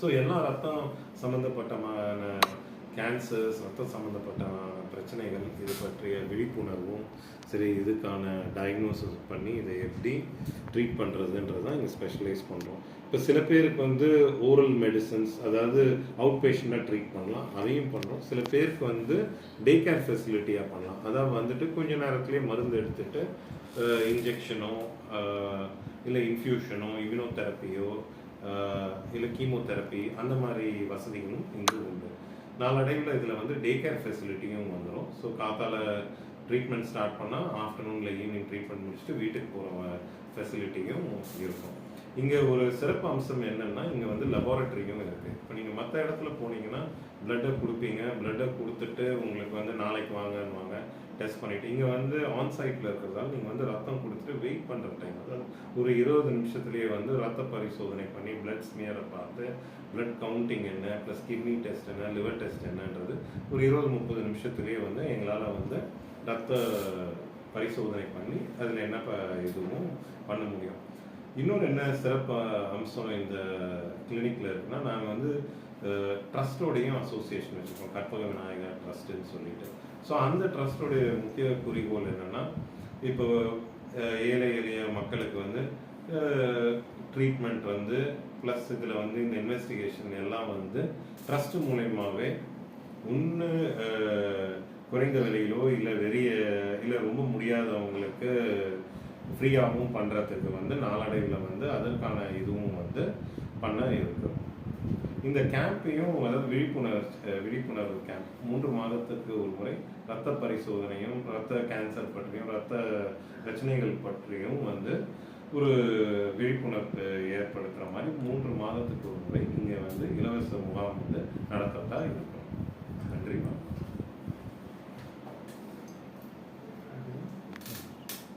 So எல்லா ரத்தம் சம்மந்தப்பட்டமான cancers, ரத்தம் சம்மந்தப்பட்ட பிரச்சனைகள் இது பற்றிய விழிப்புணர்வும் சரி, இதுக்கான டயக்னோசிஸ் பண்ணி இதை எப்படி ட்ரீட் பண்ணுறதுன்றது தான் இங்கே ஸ்பெஷலைஸ் பண்ணுறோம். இப்போ சில பேருக்கு வந்து ஓரல் மெடிசன்ஸ், அதாவது அவுட் பேஷண்ட்டாக ட்ரீட் பண்ணலாம், அதையும் பண்ணுறோம். சில பேருக்கு வந்து டே கேர் ஃபெசிலிட்டியாக பண்ணலாம். அதாவது வந்துட்டு கொஞ்ச நேரத்துலேயே மருந்து எடுத்துகிட்டு இன்ஜெக்ஷனோ இல்லை இன்ஃப்யூஷனோ இம்யூனோதெரப்பியோ இல்லை கீமோதெரப்பி அந்த மாதிரி வசதிகளும் இங்கு உண்டு. நாளடைவில் இதில் வந்து டே கேர் ஃபெசிலிட்டியும் வந்துடும். ஸோ காத்தால ட்ரீட்மெண்ட் ஸ்டார்ட் பண்ணால் ஆஃப்டர்நூனில் ஈவினிங் ட்ரீட்மெண்ட் முடிச்சுட்டு வீட்டுக்கு போகிற ஃபெசிலிட்டியும் இருக்கும். இங்கே ஒரு சிறப்பு அம்சம் என்னென்னா, இங்கே வந்து லெபார்ட்டரியும் இருக்குது. இப்போ நீங்கள் மற்ற இடத்துல போனீங்கன்னா பிளட்டை கொடுப்பீங்க, பிளட்டை கொடுத்துட்டு உங்களுக்கு வந்து நாளைக்கு வாங்கன்னுவாங்க, டெஸ்ட் பண்ணிவிட்டு. இங்கே வந்து ஆன்சைட்டில் இருக்கிறதால நீங்கள் வந்து ரத்தம் கொடுத்துட்டு வெயிட் பண்ணுற டைம், அதாவது ஒரு 20 நிமிஷத்துலேயே வந்து ரத்த பரிசோதனை பண்ணி பிளட் ஸ்மியரை பார்த்து பிளட் கவுண்டிங் என்ன, ப்ளஸ் கிட்னி டெஸ்ட் என்ன, லிவர் டெஸ்ட் என்னன்றது ஒரு 20-30 நிமிஷத்துலேயே வந்து எங்களால் வந்து ரத்த பரிசோதனை பண்ணி அதில் என்ன இதுவும் பண்ண முடியும். இன்னொரு என்ன சிறப்பு அம்சம் இந்த கிளினிக்கில் இருக்குன்னா, நாங்கள் வந்து ட்ரஸ்டோடையும் அசோசியேஷன் வச்சுருக்கோம், கற்பக விநாயகர் ட்ரஸ்ட்டுன்னு சொல்லிட்டு. ஸோ அந்த ட்ரஸ்டோடைய முக்கிய குறிக்கோள் என்னென்னா, இப்போ ஏழை எளிய மக்களுக்கு வந்து ட்ரீட்மெண்ட் வந்து ப்ளஸ் இதில் வந்து இந்த இன்வெஸ்டிகேஷன் எல்லாம் வந்து ட்ரஸ்ட் மூலயமாவே ஒன்று குறைந்த விலையிலோ இல்லை ரொம்ப முடியாதவங்களுக்கு ஃப்ரீயாகவும் பண்ணுறதுக்கு வந்து நாளடைவில் வந்து அதற்கான இதுவும் வந்து பண்ண இருக்கு. இந்த கேம்பையும், அதாவது விழிப்புணர்வு கேம்ப் 3 மாதத்துக்கு ஒரு முறை ரத்த பரிசோதனையும், ரத்த கேன்சர் பற்றியும், ரத்த பிரச்சனைகள் பற்றியும் வந்து ஒரு விழிப்புணர்வு ஏற்படுத்துகிற மாதிரி 3 மாதத்துக்கு ஒரு முறை இங்கே வந்து இலவச முகாம் வந்து நடத்தத்தான் இருக்கும்.